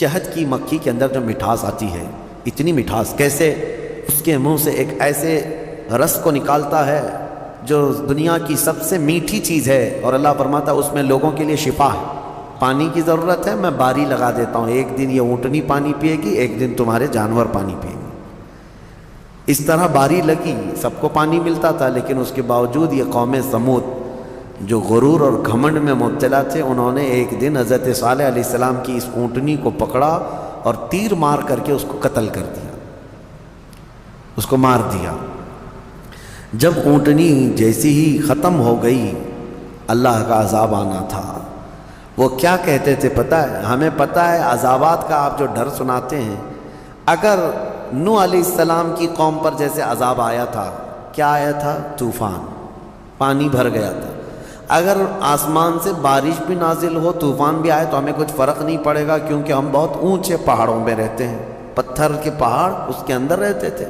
شہد کی مکھی کے اندر جو مٹھاس آتی ہے، اتنی مٹھاس، کیسے اس کے منہ سے ایک ایسے رس کو نکالتا ہے جو دنیا کی سب سے میٹھی چیز ہے، اور اللہ فرماتا ہے اس میں لوگوں کے لیے شفا ہے۔ پانی کی ضرورت ہے، میں باری لگا دیتا ہوں، ایک دن یہ اونٹنی پانی پیے گی، ایک دن تمہارے جانور پانی پیے گی۔ اس طرح باری لگی، سب کو پانی ملتا تھا، لیکن اس کے باوجود یہ قوم سمود جو غرور اور گھمنڈ میں مبتلا تھے، انہوں نے ایک دن حضرت صالح علیہ السلام کی اس اونٹنی کو پکڑا اور تیر مار کر کے اس کو قتل کر دیا، اس کو مار دیا۔ جب اونٹنی جیسی ہی ختم ہو گئی، اللہ کا عذاب آنا تھا۔ وہ کیا کہتے تھے پتہ ہے؟ ہمیں پتہ ہے عذابات کا آپ جو ڈر سناتے ہیں، اگر نوح علیہ السلام کی قوم پر جیسے عذاب آیا تھا، کیا آیا تھا؟ طوفان، پانی بھر گیا تھا۔ اگر آسمان سے بارش بھی نازل ہو، طوفان بھی آئے، تو ہمیں کچھ فرق نہیں پڑے گا، کیونکہ ہم بہت اونچے پہاڑوں میں رہتے ہیں، پتھر کے پہاڑ اس کے اندر رہتے تھے،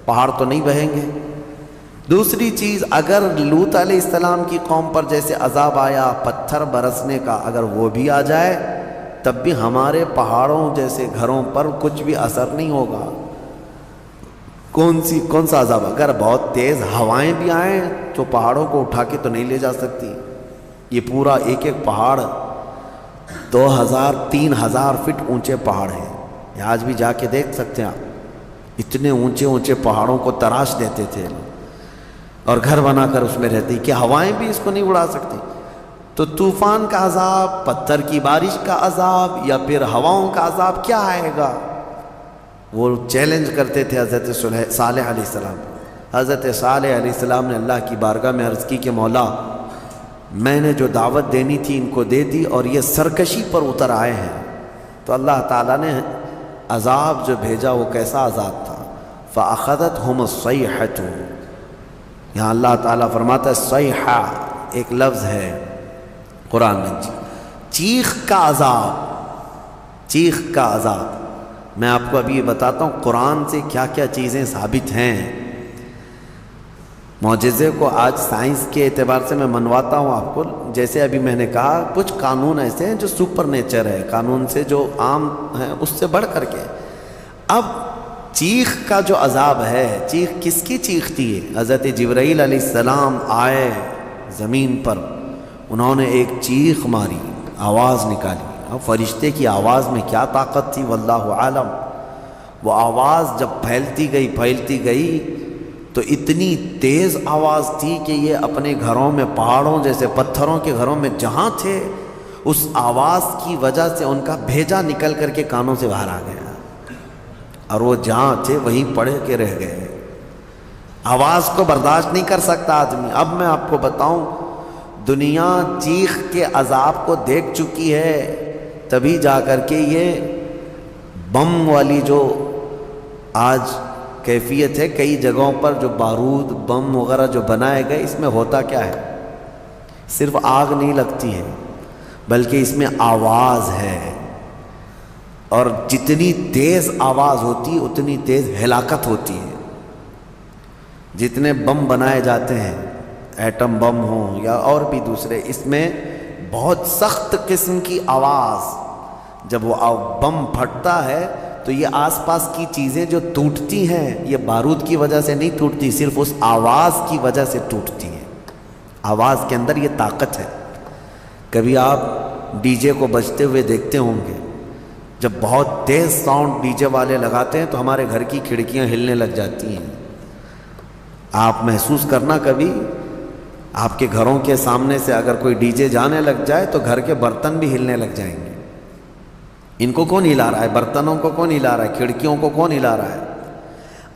پہاڑ تو نہیں بہیں گے۔ دوسری چیز، اگر لوط علیہ السلام کی قوم پر جیسے عذاب آیا پتھر برسنے کا، اگر وہ بھی آ جائے تب بھی ہمارے پہاڑوں جیسے گھروں پر کچھ بھی اثر نہیں ہوگا۔ کون سا عذاب؟ اگر بہت تیز ہوائیں بھی آئیں تو پہاڑوں کو اٹھا کے تو نہیں لے جا سکتی۔ یہ پورا ایک ایک پہاڑ 2000 3000 فٹ اونچے پہاڑ ہیں، یہ آج بھی جا کے دیکھ سکتے ہیں آپ۔ اتنے اونچے اونچے پہاڑوں کو تراش دیتے تھے اور گھر بنا کر اس میں رہتی، کہ ہوائیں بھی اس کو نہیں اڑا سکتی۔ تو طوفان کا عذاب، پتھر کی بارش کا عذاب، یا پھر ہواؤں کا عذاب کیا آئے گا؟ وہ چیلنج کرتے تھے حضرت صالح علیہ السلام۔ حضرت صالح علیہ السلام نے اللہ کی بارگاہ میں عرض کی کہ مولا، میں نے جو دعوت دینی تھی ان کو دے دی، اور یہ سرکشی پر اتر آئے ہیں۔ تو اللہ تعالیٰ نے عذاب جو بھیجا وہ کیسا عذاب تھا؟ فَأَخَذَتْهُمُ الصَّيْحَةُ، یہاں اللہ تعالیٰ فرماتا ہے صیحہ ایک لفظ ہے قرآن میں، چیخ کا عذاب، چیخ کا عذاب۔ میں آپ کو ابھی یہ بتاتا ہوں قرآن سے کیا کیا چیزیں ثابت ہیں۔ معجزے کو آج سائنس کے اعتبار سے میں منواتا ہوں آپ کو، جیسے ابھی میں نے کہا کچھ قانون ایسے ہیں جو سپر نیچر ہے، قانون سے جو عام ہیں اس سے بڑھ کر کے۔ اب چیخ کا جو عذاب ہے، چیخ کس کی چیخ تھی؟ حضرت جبرائیل علیہ السلام آئے زمین پر، انہوں نے ایک چیخ ماری، آواز نکالی۔ اب فرشتے کی آواز میں کیا طاقت تھی واللہ عالم۔ وہ آواز جب پھیلتی گئی تو اتنی تیز آواز تھی کہ یہ اپنے گھروں میں، پہاڑوں جیسے پتھروں کے گھروں میں جہاں تھے، اس آواز کی وجہ سے ان کا بھیجا نکل کر کے کانوں سے باہر آ گیا، اور وہ جہاں تھے وہیں پڑے کے رہ گئے۔ آواز کو برداشت نہیں کر سکتا آدمی۔ اب میں آپ کو بتاؤں، دنیا چیخ کے عذاب کو دیکھ چکی ہے، تبھی جا کر کے یہ بم والی جو آج کیفیت ہے، کئی جگہوں پر جو بارود بم وغیرہ جو بنائے گئے، اس میں ہوتا کیا ہے؟ صرف آگ نہیں لگتی ہے، بلکہ اس میں آواز ہے، اور جتنی تیز آواز ہوتی اتنی تیز ہلاکت ہوتی ہے۔ جتنے بم بنائے جاتے ہیں، ایٹم بم ہوں یا اور بھی دوسرے، اس میں بہت سخت قسم کی آواز، جب وہ بم پھٹتا ہے تو یہ آس پاس کی چیزیں جو ٹوٹتی ہیں، یہ بارود کی وجہ سے نہیں ٹوٹتی، صرف اس آواز کی وجہ سے ٹوٹتی ہیں۔ آواز کے اندر یہ طاقت ہے۔ کبھی آپ ڈی جے کو بجتے ہوئے دیکھتے ہوں گے، جب بہت تیز ساؤنڈ ڈی جے والے لگاتے ہیں تو ہمارے گھر کی کھڑکیاں ہلنے لگ جاتی ہیں۔ آپ محسوس کرنا، کبھی آپ کے گھروں کے سامنے سے اگر کوئی ڈی جے جانے لگ جائے تو گھر کے برتن بھی ہلنے لگ جائیں گے۔ ان کو کون ہلا رہا ہے؟ برتنوں کو کون ہلا رہا ہے؟ کھڑکیوں کو کون ہلا رہا ہے؟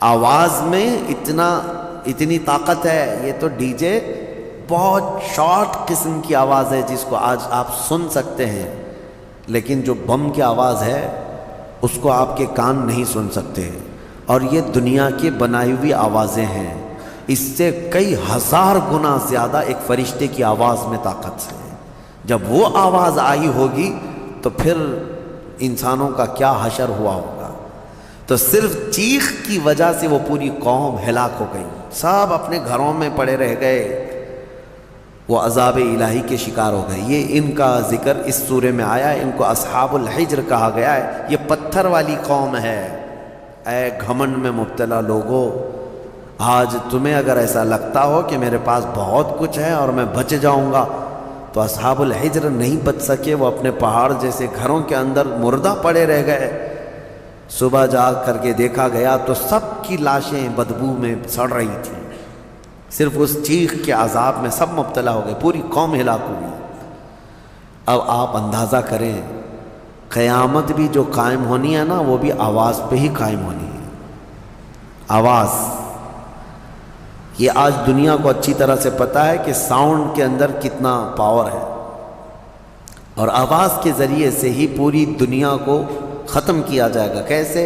آواز میں اتنی طاقت ہے۔ یہ تو ڈی جے بہت شارٹ قسم کی آواز ہے جس کو آج آپ سن سکتے ہیں، لیکن جو بم کی آواز ہے اس کو آپ کے کان نہیں سن سکتے، اور یہ دنیا کی بنائی ہوئی آوازیں ہیں۔ اس سے کئی ہزار گنا زیادہ ایک فرشتے کی آواز میں طاقت ہے۔ جب وہ آواز آئی ہوگی تو پھر انسانوں کا کیا حشر ہوا ہوگا۔ تو صرف چیخ کی وجہ سے وہ پوری قوم ہلاک ہو گئی، سب اپنے گھروں میں پڑے رہ گئے۔ وہ عذاب الہی کے شکار ہو گئے۔ یہ ان کا ذکر اس سورے میں آیا ہے، ان کو اصحاب الحجر کہا گیا ہے۔ یہ پتھر والی قوم ہے۔ اے گھمنڈ میں مبتلا لوگوں، آج تمہیں اگر ایسا لگتا ہو کہ میرے پاس بہت کچھ ہے اور میں بچ جاؤں گا، تو اصحاب الحجر نہیں بچ سکے۔ وہ اپنے پہاڑ جیسے گھروں کے اندر مردہ پڑے رہ گئے۔ صبح جا کر کے دیکھا گیا تو سب کی لاشیں بدبو میں سڑ رہی تھیں، صرف اس چیخ کے عذاب میں سب مبتلا ہو گئے، پوری قوم ہلاک ہوئی۔ اب آپ اندازہ کریں، قیامت بھی جو قائم ہونی ہے نا، وہ بھی آواز پہ ہی قائم ہونی ہے۔ آواز، یہ آج دنیا کو اچھی طرح سے پتہ ہے کہ ساؤنڈ کے اندر کتنا پاور ہے، اور آواز کے ذریعے سے ہی پوری دنیا کو ختم کیا جائے گا۔ کیسے؟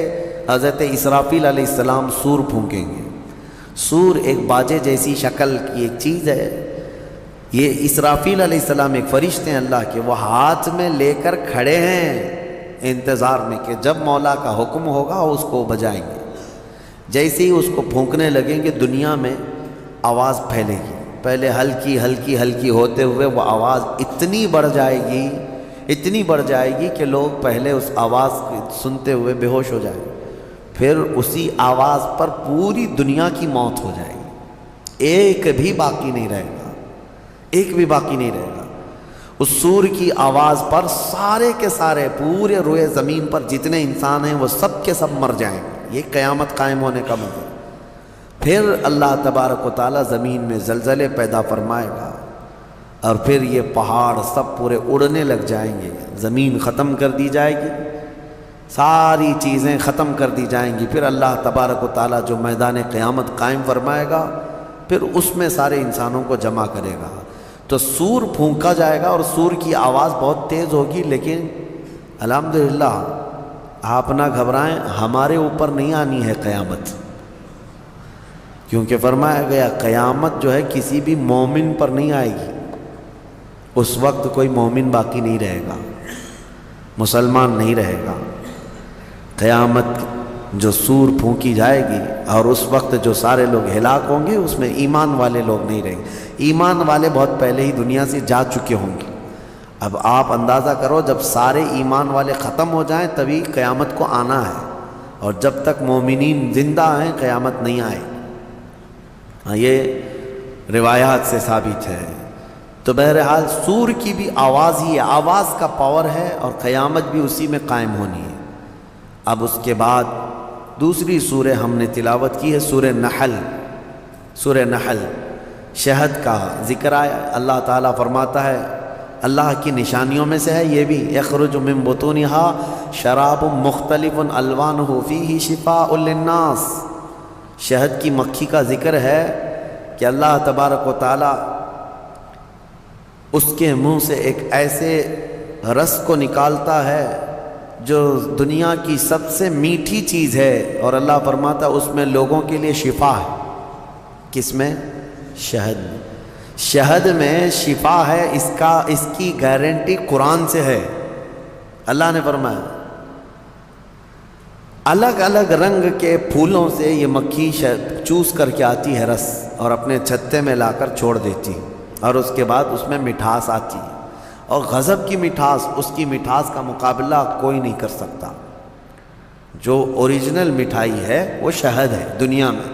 حضرت اسرافیل علیہ السلام سور پھونکیں گے۔ سور ایک باجے جیسی شکل کی ایک چیز ہے۔ یہ اسرافیل علیہ السلام ایک فرشتے ہیں اللہ کے، وہ ہاتھ میں لے کر کھڑے ہیں انتظار میں کہ جب مولا کا حکم ہوگا اس کو بجائیں گے۔ جیسے ہی اس کو پھونکنے لگیں گے دنیا میں آواز پھیلے گی، پہلے ہلکی ہلکی ہلکی ہوتے ہوئے وہ آواز اتنی بڑھ جائے گی، اتنی بڑھ جائے گی کہ لوگ پہلے اس آواز کو سنتے ہوئے بے ہوش ہو جائیں گے، پھر اسی آواز پر پوری دنیا کی موت ہو جائے گی، ایک بھی باقی نہیں رہے گا، ایک بھی باقی نہیں رہے گا۔ اس سور کی آواز پر سارے کے سارے پورے روئے زمین پر جتنے انسان ہیں وہ سب کے سب مر جائیں گے۔ یہ قیامت قائم ہونے کا مطلب۔ پھر اللہ تبارک و تعالیٰ زمین میں زلزلے پیدا فرمائے گا، اور پھر یہ پہاڑ سب پورے اڑنے لگ جائیں گے، زمین ختم کر دی جائے گی، ساری چیزیں ختم کر دی جائیں گی۔ پھر اللہ تبارک و تعالیٰ جو میدان قیامت قائم فرمائے گا، پھر اس میں سارے انسانوں کو جمع کرے گا۔ تو سور پھونکا جائے گا، اور سور کی آواز بہت تیز ہوگی، لیکن الحمدللہ آپ نہ گھبرائیں، ہمارے اوپر نہیں آنی ہے قیامت، کیونکہ فرمایا گیا قیامت جو ہے کسی بھی مومن پر نہیں آئے گی۔ اس وقت کوئی مومن باقی نہیں رہے گا، مسلمان نہیں رہے گا۔ قیامت جو سور پھونکی جائے گی اور اس وقت جو سارے لوگ ہلاک ہوں گے، اس میں ایمان والے لوگ نہیں رہیں گے۔ ایمان والے بہت پہلے ہی دنیا سے جا چکے ہوں گے۔ اب آپ اندازہ کرو، جب سارے ایمان والے ختم ہو جائیں تبھی قیامت کو آنا ہے، اور جب تک مومنین زندہ ہیں قیامت نہیں آئے۔ یہ روایات سے ثابت ہے۔ تو بہرحال سور کی بھی آواز ہی ہے، آواز کا پاور ہے، اور قیامت بھی اسی میں قائم ہونی ہے۔ اب اس کے بعد دوسری سورہ ہم نے تلاوت کی ہے، سورہ نحل۔ سورہ نحل شہد کا ذکر آیا۔ اللہ تعالیٰ فرماتا ہے، اللہ کی نشانیوں میں سے ہے یہ بھی، یخرج من بطونها شراب مختلف الوانہ فیہ شفاء للناس۔ شہد کی مکھی کا ذکر ہے کہ اللہ تبارک و تعالیٰ اس کے منہ سے ایک ایسے رس کو نکالتا ہے جو دنیا کی سب سے میٹھی چیز ہے، اور اللہ فرماتا اس میں لوگوں کے لیے شفا ہے۔ کس میں؟ شہد میں۔ شہد میں شفا ہے، اس کی گارنٹی قرآن سے ہے۔ اللہ نے فرمایا الگ الگ رنگ کے پھولوں سے یہ مکھی چوس کر کے آتی ہے رس، اور اپنے چھتے میں لا کر چھوڑ دیتی، اور اس کے بعد اس میں مٹھاس آتی ہے، اور غضب کی مٹھاس، اس کی مٹھاس کا مقابلہ کوئی نہیں کر سکتا۔ جو اوریجنل مٹھائی ہے وہ شہد ہے دنیا میں،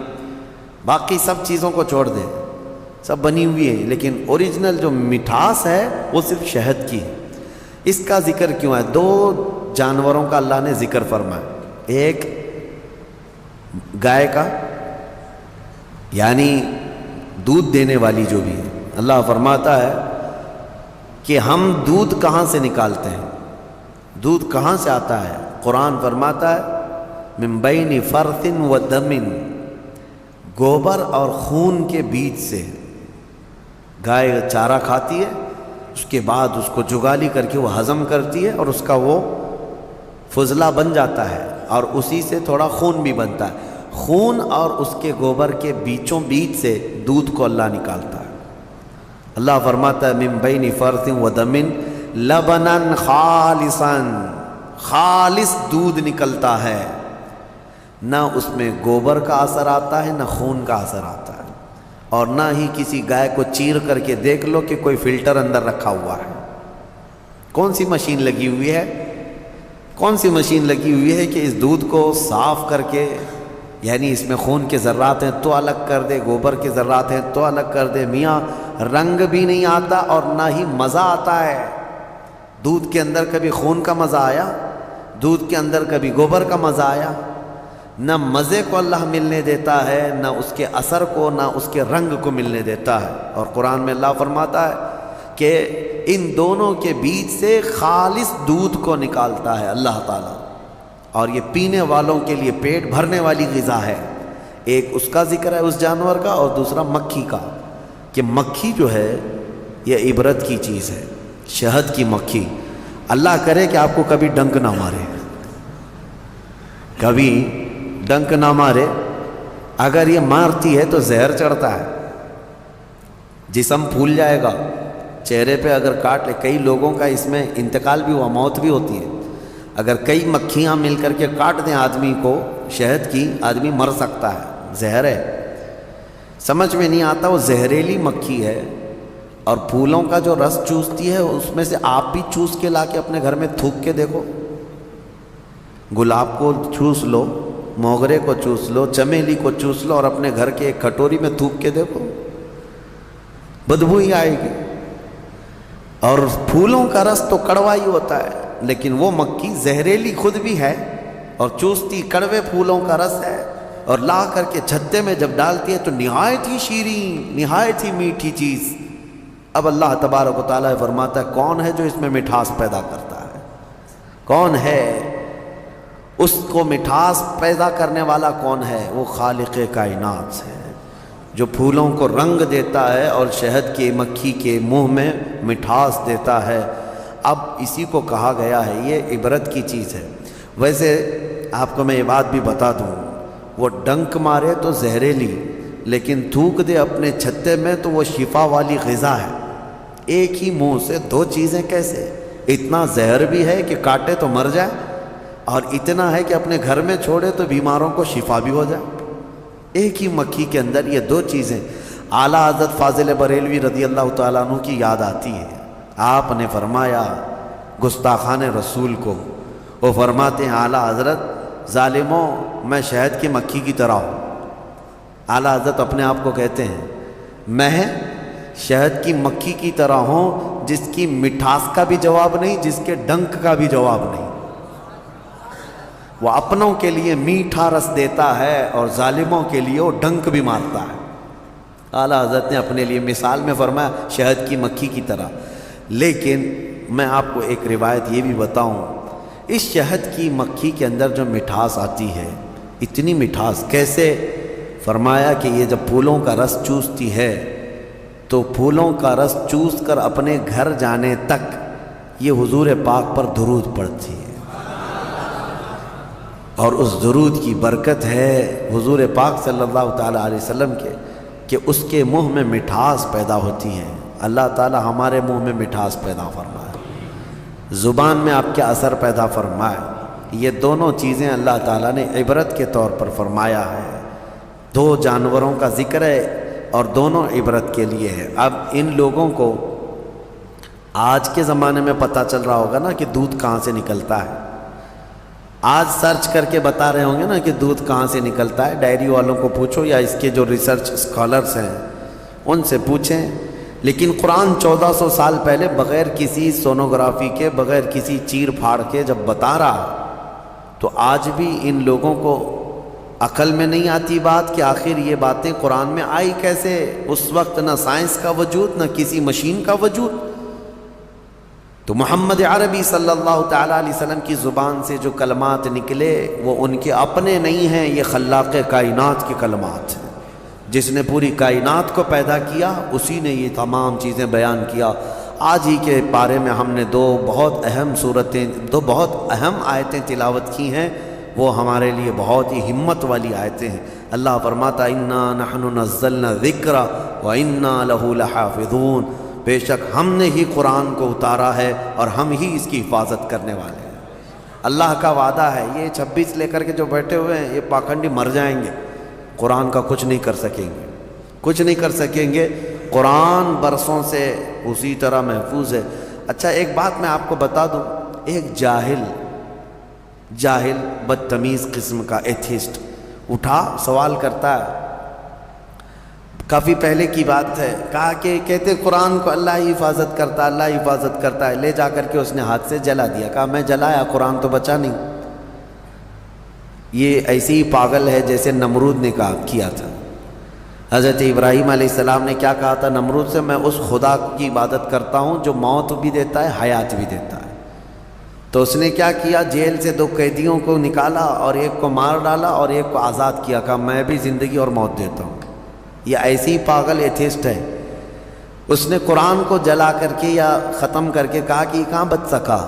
باقی سب چیزوں کو چھوڑ دیں، سب بنی ہوئی ہے، لیکن اوریجنل جو مٹھاس ہے وہ صرف شہد کی ہے۔ اس کا ذکر کیوں ہے؟ دو جانوروں کا اللہ نے ذکر فرمایا، ایک گائے کا، یعنی دودھ دینے والی جو بھی ہے، اللہ فرماتا ہے کہ ہم دودھ کہاں سے نکالتے ہیں، دودھ کہاں سے آتا ہے؟ قرآن فرماتا ہے من بین فرث و دم، گوبر اور خون کے بیچ سے۔ گائے چارہ کھاتی ہے، اس کے بعد اس کو جگالی کر کے وہ ہضم کرتی ہے، اور اس کا وہ فضلہ بن جاتا ہے، اور اسی سے تھوڑا خون بھی بنتا ہے۔ خون اور اس کے گوبر کے بیچوں بیچ سے دودھ کو اللہ نکالتا ہے۔ اللہ فرماتا ہے من بین فرث و دم لبنا خالصا، خالص دودھ نکلتا ہے، نہ اس میں گوبر کا اثر آتا ہے نہ خون کا اثر آتا ہے، اور نہ ہی کسی گائے کو چیر کر کے دیکھ لو کہ کوئی فلٹر اندر رکھا ہوا ہے۔ کون سی مشین لگی ہوئی ہے؟ کون سی مشین لگی ہوئی ہے کہ اس دودھ کو صاف کر کے، یعنی اس میں خون کے ذرات ہیں تو الگ کر دے، گوبر کے ذرات ہیں تو الگ کر دے؟ میاں رنگ بھی نہیں آتا اور نہ ہی مزہ آتا ہے۔ دودھ کے اندر کبھی خون کا مزہ آیا؟ دودھ کے اندر کبھی گوبر کا مزہ آیا؟ نہ مزے کو اللہ ملنے دیتا ہے، نہ اس کے اثر کو، نہ اس کے رنگ کو ملنے دیتا ہے۔ اور قرآن میں اللہ فرماتا ہے کہ ان دونوں کے بیچ سے خالص دودھ کو نکالتا ہے اللہ تعالیٰ، اور یہ پینے والوں کے لیے پیٹ بھرنے والی غذا ہے۔ ایک اس کا ذکر ہے اس جانور کا، اور دوسرا مکھی کا، کہ مکھی جو ہے یہ عبرت کی چیز ہے۔ شہد کی مکھی، اللہ کرے کہ آپ کو کبھی ڈنک نہ مارے، کبھی ڈنک نہ مارے۔ اگر یہ مارتی ہے تو زہر چڑھتا ہے، جسم پھول جائے گا، چہرے پہ اگر کاٹ لے۔ کئی لوگوں کا اس میں انتقال بھی ہوا، موت بھی ہوتی ہے۔ اگر کئی مکھیاں مل کر کے کاٹ دیں آدمی کو شہد کی، آدمی مر سکتا ہے، زہر ہے۔ سمجھ میں نہیں آتا، وہ زہریلی مکھی ہے، اور پھولوں کا جو رس چوستی ہے اس میں سے آپ بھی چوس کے لا کے اپنے گھر میں تھوک کے دیکھو۔ گلاب کو چوس لو، موگرے کو چوس لو، چمیلی کو چوس لو، اور اپنے گھر کے ایک کٹوری میں تھوک کے دیکھو، بدبو ہی آئے گی۔ اور پھولوں کا رس تو کڑوا ہی ہوتا ہے، لیکن وہ مکھی زہریلی خود بھی ہے اور چوستی کڑوے پھولوں کا رس ہے، اور لا کر کے چھتے میں جب ڈالتی ہے تو نہایت ہی شیریں، نہایت ہی میٹھی چیز۔ اب اللہ تبارک و تعالیٰ فرماتا ہے کون ہے جو اس میں مٹھاس پیدا کرتا ہے؟ کون ہے؟ اس کو مٹھاس پیدا کرنے والا کون ہے؟ وہ خالق کائنات ہے، جو پھولوں کو رنگ دیتا ہے اور شہد کی مکھی کے منہ میں مٹھاس دیتا ہے۔ اب اسی کو کہا گیا ہے یہ عبرت کی چیز ہے۔ ویسے آپ کو میں یہ بات بھی بتا دوں، وہ ڈنک مارے تو زہریلی، لیکن تھوک دے اپنے چھتے میں تو وہ شفا والی غذا ہے۔ ایک ہی منہ سے دو چیزیں کیسے؟ اتنا زہر بھی ہے کہ کاٹے تو مر جائے، اور اتنا ہے کہ اپنے گھر میں چھوڑے تو بیماروں کو شفا بھی ہو جائے۔ ایک ہی مکھی کے اندر یہ دو چیزیں۔ اعلیٰ حضرت فاضل بریلوی رضی اللہ تعالیٰ عنہ کی یاد آتی ہے، آپ نے فرمایا گستاخان رسول کو، وہ فرماتے ہیں اعلیٰ حضرت ظالموں میں شہد کی مکھی کی طرح ہوں۔ اعلیٰ حضرت اپنے آپ کو کہتے ہیں میں شہد کی مکھی کی طرح ہوں، جس کی مٹھاس کا بھی جواب نہیں، جس کے ڈنک کا بھی جواب نہیں۔ وہ اپنوں کے لیے میٹھا رس دیتا ہے اور ظالموں کے لیے وہ ڈنک بھی مارتا ہے۔ اعلیٰ حضرت نے اپنے لیے مثال میں فرمایا شہد کی مکھی کی طرح۔ لیکن میں آپ کو ایک روایت یہ بھی بتاؤں، اس شہد کی مکھی کے اندر جو مٹھاس آتی ہے، اتنی مٹھاس کیسے؟ فرمایا کہ یہ جب پھولوں کا رس چوستی ہے تو پھولوں کا رس چوس کر اپنے گھر جانے تک یہ حضور پاک پر درود پڑتی ہے، اور اس درود کی برکت ہے حضور پاک صلی اللہ تعالیٰ علیہ وسلم کے کہ اس کے منہ میں مٹھاس پیدا ہوتی ہے۔ اللہ تعالیٰ ہمارے منہ میں مٹھاس پیدا فرمائے، زبان میں آپ کے اثر پیدا فرمائے۔ یہ دونوں چیزیں اللہ تعالیٰ نے عبرت کے طور پر فرمایا ہے۔ دو جانوروں کا ذکر ہے اور دونوں عبرت کے لیے ہے۔ اب ان لوگوں کو آج کے زمانے میں پتہ چل رہا ہوگا نا کہ دودھ کہاں سے نکلتا ہے۔ آج سرچ کر کے بتا رہے ہوں گے نا کہ دودھ کہاں سے نکلتا ہے۔ ڈائری والوں کو پوچھو یا اس کے جو ریسرچ اسکالرس ہیں ان سے پوچھیں۔ لیکن قرآن 1400 سال پہلے بغیر کسی سونوگرافی کے، بغیر کسی چیر پھاڑ کے جب بتا رہا، تو آج بھی ان لوگوں کو عقل میں نہیں آتی بات کہ آخر یہ باتیں قرآن میں آئی کیسے؟ اس وقت نہ سائنس کا وجود، نہ کسی مشین کا وجود۔ تو محمد عربی صلی اللہ تعالیٰ علیہ وسلم کی زبان سے جو کلمات نکلے وہ ان کے اپنے نہیں ہیں، یہ خلاق کائنات کے کلمات ہیں۔ جس نے پوری کائنات کو پیدا کیا اسی نے یہ تمام چیزیں بیان کیا۔ آج ہی کے پارے میں ہم نے دو بہت اہم آیتیں تلاوت کی ہیں، وہ ہمارے لیے بہت ہی ہمت والی آیتیں ہیں۔ اللہ فرماتا انا نحن نزلنا الذکر وانا لہ لحافظون، بے شک ہم نے ہی قرآن کو اتارا ہے اور ہم ہی اس کی حفاظت کرنے والے ہیں۔ اللہ کا وعدہ ہے، یہ 26 لے کر کے جو بیٹھے ہوئے ہیں یہ پاکھنڈی مر جائیں گے، قرآن کا کچھ نہیں کر سکیں گے۔ کچھ نہیں کر سکیں گے. قرآن برسوں سے اسی طرح محفوظ ہے. اچھا ایک بات میں آپ کو بتا دوں، ایک جاہل بدتمیز قسم کا ایتھیسٹ اٹھا سوال کرتا ہے، کافی پہلے کی بات ہے، کہا کہ کہتے قرآن کو اللہ ہی حفاظت کرتا ہے، اللہ ہی حفاظت کرتا ہے. لے جا کر کے اس نے ہاتھ سے جلا دیا. کہا میں جلایا، قرآن تو بچا نہیں. یہ ایسے ہی پاگل ہے جیسے نمرود نے کیا تھا. حضرت ابراہیم علیہ السلام نے کیا کہا تھا نمرود سے؟ میں اس خدا کی عبادت کرتا ہوں جو موت بھی دیتا ہے حیات بھی دیتا ہے. تو اس نے کیا کیا؟ جیل سے 2 قیدیوں کو نکالا اور ایک کو مار ڈالا اور ایک کو آزاد کیا. کہا میں بھی زندگی اور موت دیتا ہوں. یہ ایسی پاگل ایتھیسٹ ہے. اس نے قرآن کو جلا کر کے یا ختم کر کے کہا کہ یہ کہاں بچ سکا.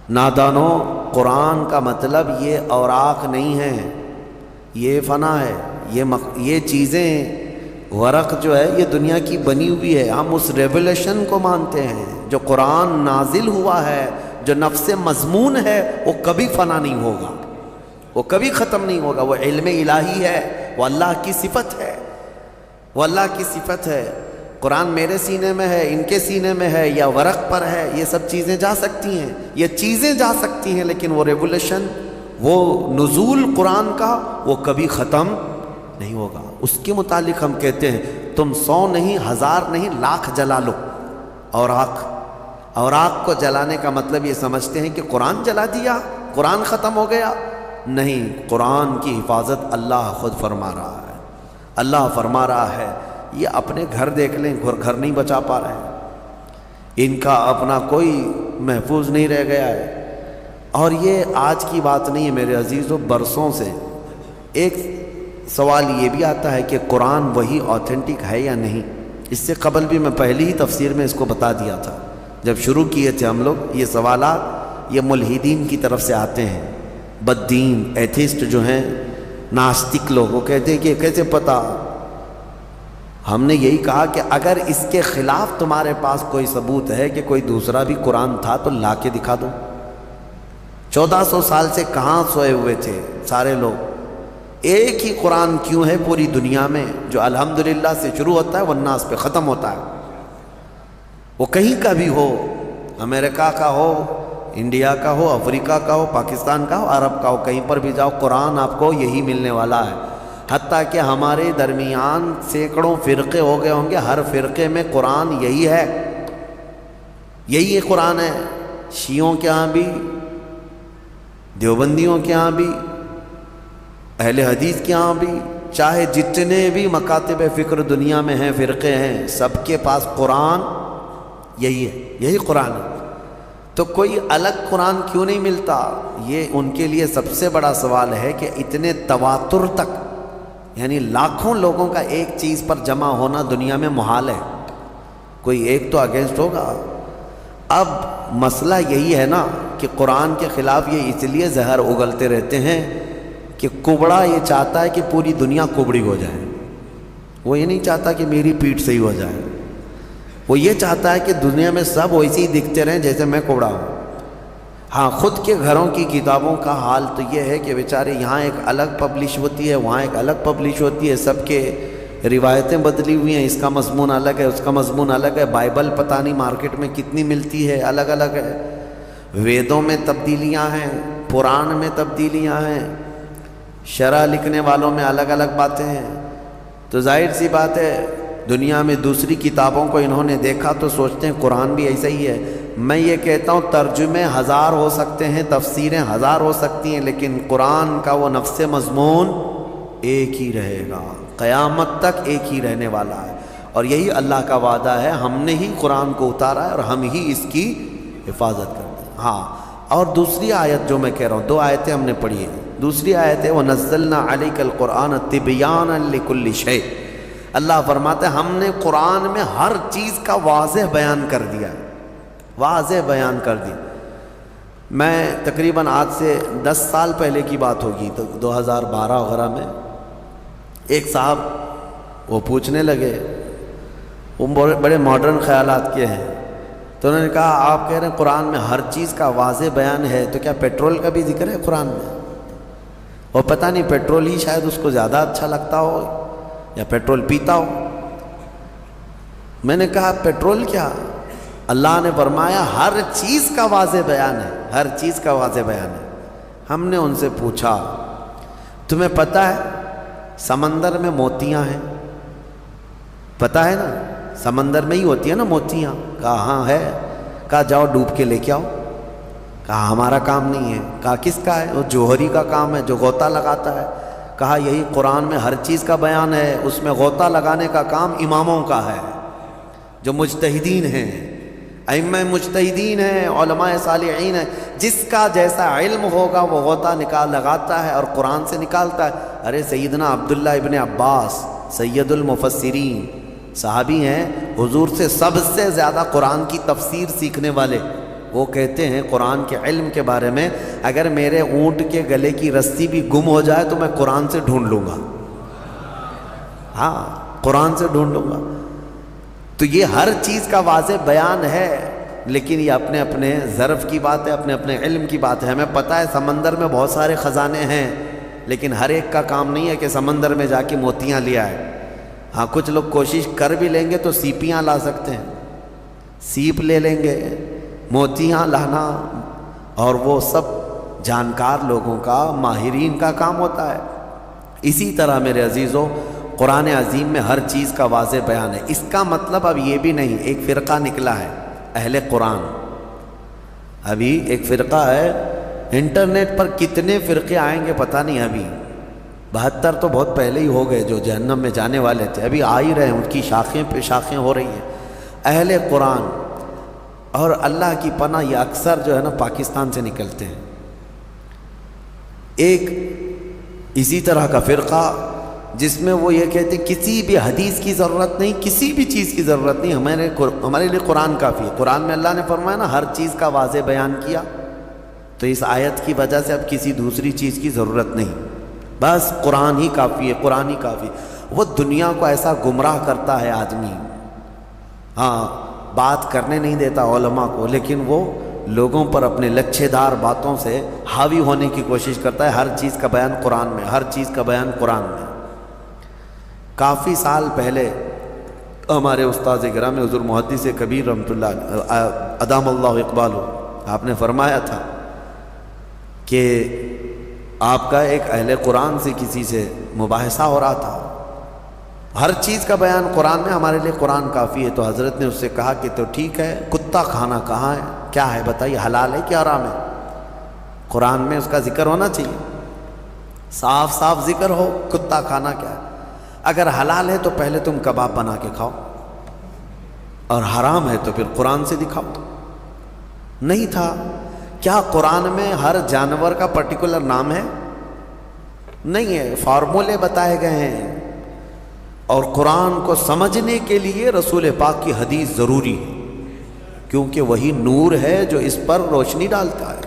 نادانو، قرآن کا مطلب یہ اوراق نہیں ہے، یہ فنا ہے. یہ چیزیں ورق جو ہے یہ دنیا کی بنی ہوئی ہے. ہم اس ریولیشن کو مانتے ہیں جو قرآن نازل ہوا ہے، جو نفس مضمون ہے، وہ کبھی فنا نہیں ہوگا، وہ کبھی ختم نہیں ہوگا. وہ علم الہی ہے، وہ اللہ کی صفت ہے، وہ اللہ کی صفت ہے. قرآن میرے سینے میں ہے، ان کے سینے میں ہے، یا ورق پر ہے، یہ سب چیزیں جا سکتی ہیں، یہ چیزیں جا سکتی ہیں، لیکن وہ ریولیشن، وہ نزول قرآن کا وہ کبھی ختم نہیں ہوگا. اس کے متعلق ہم کہتے ہیں تم 100 نہیں، 1000 نہیں، 1,00,000 جلا لو. اوراق کو جلانے کا مطلب یہ سمجھتے ہیں کہ قرآن جلا دیا، قرآن ختم ہو گیا. نہیں، قرآن کی حفاظت اللہ خود فرما رہا ہے. اللہ فرما رہا ہے. یہ اپنے گھر دیکھ لیں، گھر نہیں بچا پا رہے ہیں. ان کا اپنا کوئی محفوظ نہیں رہ گیا ہے. اور یہ آج کی بات نہیں ہے میرے عزیزو، برسوں سے. ایک سوال یہ بھی آتا ہے کہ قرآن وہی آتھینٹک ہے یا نہیں. اس سے قبل بھی میں پہلی ہی تفسیر میں اس کو بتا دیا تھا جب شروع کیے تھے ہم لوگ. یہ سوالات یہ ملحدین کی طرف سے آتے ہیں، بددین ایتھیسٹ جو ہیں، ناستک لوگ. وہ کہتے ہیں کہ کیسے پتا؟ ہم نے یہی کہا کہ اگر اس کے خلاف تمہارے پاس کوئی ثبوت ہے کہ کوئی دوسرا بھی قرآن تھا تو لا کے دکھا دو. 1400 سال سے کہاں سوئے ہوئے تھے سارے لوگ؟ ایک ہی قرآن کیوں ہے پوری دنیا میں جو الحمدللہ سے شروع ہوتا ہے والناس پہ ختم ہوتا ہے؟ وہ کہیں کا بھی ہو، امریکہ کا ہو، انڈیا کا ہو، افریقہ کا ہو، پاکستان کا ہو، عرب کا ہو، کہیں پر بھی جاؤ قرآن آپ کو یہی ملنے والا ہے. حتیٰ کہ ہمارے درمیان سینکڑوں فرقے ہو گئے ہوں گے، ہر فرقے میں قرآن یہی ہے، یہی قرآن ہے. شیعوں کے ہاں بھی، دیوبندیوں کے ہاں بھی، اہل حدیث کے ہاں بھی، چاہے جتنے بھی مکاتب فکر دنیا میں ہیں، فرقے ہیں، سب کے پاس قرآن یہی ہے، یہی قرآن ہے. تو کوئی الگ قرآن کیوں نہیں ملتا؟ یہ ان کے لیے سب سے بڑا سوال ہے کہ اتنے تواتر تک، یعنی لاکھوں لوگوں کا ایک چیز پر جمع ہونا دنیا میں محال ہے. کوئی ایک تو اگینسٹ ہوگا. اب مسئلہ یہی ہے نا کہ قرآن کے خلاف یہ اس لیے زہر اگلتے رہتے ہیں کہ کبڑا یہ چاہتا ہے کہ پوری دنیا کبڑی ہو جائے. وہ یہ نہیں چاہتا کہ میری پیٹھ صحیح ہو جائے. وہ یہ چاہتا ہے کہ دنیا میں سب ویسے ہی دکھتے رہیں جیسے میں کبڑا ہوں. ہاں، خود کے گھروں کی کتابوں کا حال تو یہ ہے کہ بیچارے یہاں ایک الگ پبلش ہوتی ہے، وہاں ایک الگ پبلش ہوتی ہے، سب کے روایتیں بدلی ہوئی ہیں، اس کا مضمون الگ ہے، اس کا مضمون الگ ہے. بائبل پتہ نہیں مارکیٹ میں کتنی ملتی ہے، الگ الگ ہے. ویدوں میں تبدیلیاں ہیں، پران میں تبدیلیاں ہیں، شرح لکھنے والوں میں الگ الگ باتیں ہیں. تو ظاہر سی بات ہے دنیا میں دوسری کتابوں کو انہوں نے دیکھا تو سوچتے ہیں قرآن بھی ایسا ہی ہے. میں یہ کہتا ہوں ترجمے 1000 ہو سکتے ہیں، تفسیریں 1000 ہو سکتی ہیں، لیکن قرآن کا وہ نفس مضمون ایک ہی رہے گا، قیامت تک ایک ہی رہنے والا ہے. اور یہی اللہ کا وعدہ ہے، ہم نے ہی قرآن کو اتارا ہے اور ہم ہی اس کی حفاظت کرتے ہیں. ہاں، اور دوسری آیت جو میں کہہ رہا ہوں، 2 آیتیں ہم نے پڑھی ہیں. دوسری آیت ہے وَنَزَّلْنَا عَلَيْكَ الْقُرْآنَ تِبْيَانًا لِكُلِّ شَيْءٍ. اللہ فرماتے ہیں ہم نے قرآن میں ہر چیز کا واضح بیان کر دیا، واضح بیان کر دی. میں تقریباً آج سے 10 سال پہلے کی بات ہوگی، تو 2012 وغیرہ میں ایک صاحب وہ پوچھنے لگے، وہ بڑے ماڈرن خیالات کے ہیں. تو انہوں نے کہا آپ کہہ رہے ہیں قرآن میں ہر چیز کا واضح بیان ہے، تو کیا پیٹرول کا بھی ذکر ہے قرآن میں؟ اور پتہ نہیں پیٹرول ہی شاید اس کو زیادہ اچھا لگتا ہو، یا پیٹرول پیتا ہو. میں نے کہا پیٹرول کیا؟ اللہ نے فرمایا ہر چیز کا واضح بیان ہے، ہر چیز کا واضح بیان ہے. ہم نے ان سے پوچھا تمہیں پتہ ہے سمندر میں موتیاں ہیں؟ پتہ ہے نا، سمندر میں ہی ہوتی ہیں نا موتیاں. کہا ہاں ہے. کہا جاؤ ڈوب کے لے کے آؤ. کہا ہمارا کام نہیں ہے. کہا کس کا ہے؟ وہ جوہری کا کام ہے جو غوطہ لگاتا ہے. کہا یہی قرآن میں ہر چیز کا بیان ہے، اس میں غوطہ لگانے کا کام اماموں کا ہے جو مجتہدین ہیں، ائمہ مجتہدین ہیں، علماء صالحین ہیں. جس کا جیسا علم ہوگا وہ غوطہ لگاتا ہے اور قرآن سے نکالتا ہے. ارے سیدنا عبداللہ ابن عباس سید المفسرین صحابی ہیں، حضور سے سب سے زیادہ قرآن کی تفسیر سیکھنے والے. وہ کہتے ہیں قرآن کے علم کے بارے میں اگر میرے اونٹ کے گلے کی رسی بھی گم ہو جائے تو میں قرآن سے ڈھونڈ لوں گا. ہاں قرآن سے ڈھونڈ لوں گا. تو یہ ہر چیز کا واضح بیان ہے، لیکن یہ اپنے اپنے ظرف کی بات ہے، اپنے اپنے علم کی بات ہے. ہمیں پتہ ہے سمندر میں بہت سارے خزانے ہیں، لیکن ہر ایک کا کام نہیں ہے کہ سمندر میں جا کے موتیاں لے آئے. ہاں کچھ لوگ کوشش کر بھی لیں گے تو سیپیاں لا سکتے ہیں، سیپ لے لیں گے. موتیاں لانا اور وہ سب جانکار لوگوں کا، ماہرین کا کام ہوتا ہے. اسی طرح میرے عزیزوں قرآن عظیم میں ہر چیز کا واضح بیان ہے. اس کا مطلب اب یہ بھی نہیں ایک فرقہ نکلا ہے اہل قرآن. ابھی ایک فرقہ ہے، انٹرنیٹ پر کتنے فرقے آئیں گے پتہ نہیں. ابھی 72 تو بہت پہلے ہی ہو گئے جو جہنم میں جانے والے تھے، ابھی آ ہی رہے ہیں، ان کی شاخیں پہ شاخیں ہو رہی ہیں. اہل قرآن اور اللہ کی پناہ یہ اکثر جو ہے نا پاکستان سے نکلتے ہیں. ایک اسی طرح کا فرقہ جس میں وہ یہ کہتے ہیں کسی بھی حدیث کی ضرورت نہیں، کسی بھی چیز کی ضرورت نہیں، ہمارے لیے قرآن کافی ہے. قرآن میں اللہ نے فرمایا نا ہر چیز کا واضح بیان کیا، تو اس آیت کی وجہ سے اب کسی دوسری چیز کی ضرورت نہیں، بس قرآن ہی کافی ہے، قرآن ہی کافی. وہ دنیا کو ایسا گمراہ کرتا ہے آدمی، ہاں بات کرنے نہیں دیتا علماء کو، لیکن وہ لوگوں پر اپنے لچھے دار باتوں سے حاوی ہونے کی کوشش کرتا ہے. ہر چیز کا بیان قرآن میں، ہر چیز کا بیان قرآن میں. کافی سال پہلے ہمارے استاد گرامی حضور محدث کبیر رحمۃ اللہ ادام اللہ اقبالہ آپ نے فرمایا تھا کہ آپ کا ایک اہل قرآن سے کسی سے مباحثہ ہو رہا تھا، ہر چیز کا بیان قرآن میں، ہمارے لیے قرآن کافی ہے. تو حضرت نے اس سے کہا کہ تو ٹھیک ہے، کتا کھانا کہاں ہے، کیا ہے بتائیے، حلال ہے کہ حرام ہے؟ قرآن میں اس کا ذکر ہونا چاہیے، صاف صاف ذکر ہو کتا کھانا کیا ہے. اگر حلال ہے تو پہلے تم کباب بنا کے کھاؤ، اور حرام ہے تو پھر قرآن سے دکھاؤ. نہیں تھا. کیا قرآن میں ہر جانور کا پرٹیکولر نام ہے؟ نہیں ہے، فارمولے بتائے گئے ہیں. اور قرآن کو سمجھنے کے لیے رسول پاک کی حدیث ضروری ہے، کیونکہ وہی نور ہے جو اس پر روشنی ڈالتا ہے.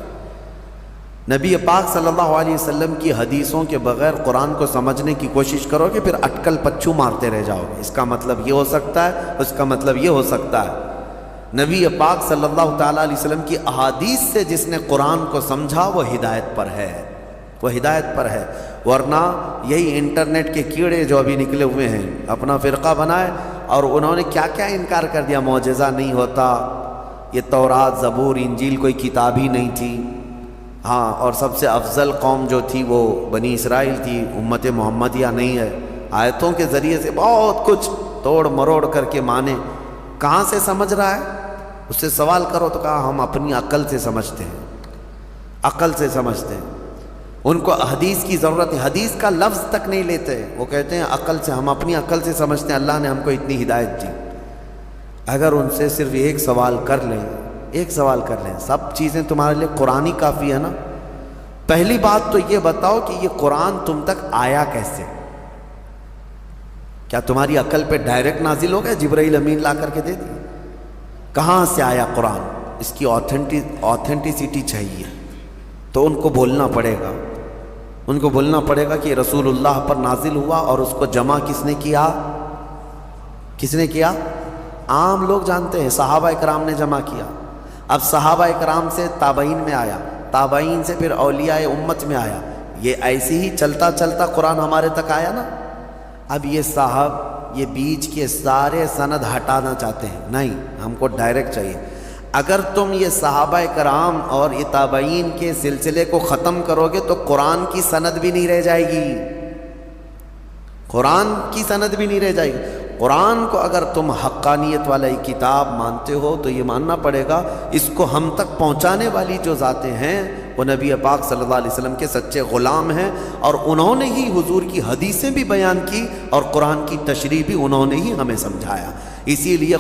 نبی پاک صلی اللہ علیہ وسلم کی حدیثوں کے بغیر قرآن کو سمجھنے کی کوشش کرو گے پھر اٹکل پچھو مارتے رہ جاؤ گے. اس کا مطلب یہ ہو سکتا ہے، اس کا مطلب یہ ہو سکتا ہے. نبی پاک صلی اللہ تعالیٰ علیہ وسلم کی احادیث سے جس نے قرآن کو سمجھا وہ ہدایت پر ہے، وہ ہدایت پر ہے. ورنہ یہی انٹرنیٹ کے کیڑے جو ابھی نکلے ہوئے ہیں اپنا فرقہ بنائے، اور انہوں نے کیا کیا انکار کر دیا. معجزہ نہیں ہوتا، یہ تورات زبور انجیل کوئی کتاب ہی نہیں تھی. ہاں، اور سب سے افضل قوم جو تھی وہ بنی اسرائیل تھی، امت محمدیہ نہیں ہے. آیتوں کے ذریعے سے بہت کچھ توڑ مروڑ کر کے مانے. کہاں سے سمجھ رہا ہے؟ اس سے سوال کرو تو کہا ہم اپنی عقل سے سمجھتے ہیں، عقل سے سمجھتے ہیں. ان کو حدیث کی ضرورت ہے، حدیث کا لفظ تک نہیں لیتے. وہ کہتے ہیں عقل سے، ہم اپنی عقل سے سمجھتے ہیں، اللہ نے ہم کو اتنی ہدایت دی. اگر ان سے صرف ایک سوال کر لیں، ایک سوال کر لیں، سب چیزیں تمہارے لیے قرآن ہی کافی ہے نا. پہلی بات تو یہ بتاؤ کہ یہ قرآن تم تک آیا کیسے؟ کیا تمہاری عقل پہ ڈائریکٹ نازل ہو گیا، جبرائیل امین لا کر کے دے دی؟ کہاں سے آیا قرآن؟ اس کی آتھینٹیسٹی چاہیے. تو ان کو بولنا پڑے گا، ان کو بولنا پڑے گا کہ رسول اللہ پر نازل ہوا، اور اس کو جمع کس نے کیا؟ کس نے کیا؟ عام لوگ جانتے ہیں، صحابہ اکرام نے جمع کیا. اب صحابہ اکرام سے تابعین میں آیا، تابعین سے پھر اولیاء امت میں آیا. یہ ایسے ہی چلتا چلتا قرآن ہمارے تک آیا نا. اب یہ صاحب یہ بیچ کے سارے سند ہٹانا چاہتے ہیں، نہیں، ہم کو ڈائریکٹ چاہیے۔ اگر تم یہ صحابہ کرام اور یہ تابعین کے سلسلے کو ختم کرو گے تو قرآن کی سند بھی نہیں رہ جائے گی، قرآن کی سند بھی نہیں رہ جائے گی۔ قرآن کو اگر تم حقانیت والا کتاب مانتے ہو تو یہ ماننا پڑے گا اس کو ہم تک پہنچانے والی جو ذاتیں ہیں وہ نبی پاک صلی اللہ علیہ وسلم کے سچے غلام ہیں، اور انہوں نے ہی حضور کی حدیثیں بھی بیان کی اور قرآن کی تشریح بھی انہوں نے ہی ہمیں سمجھایا۔ اسی لیے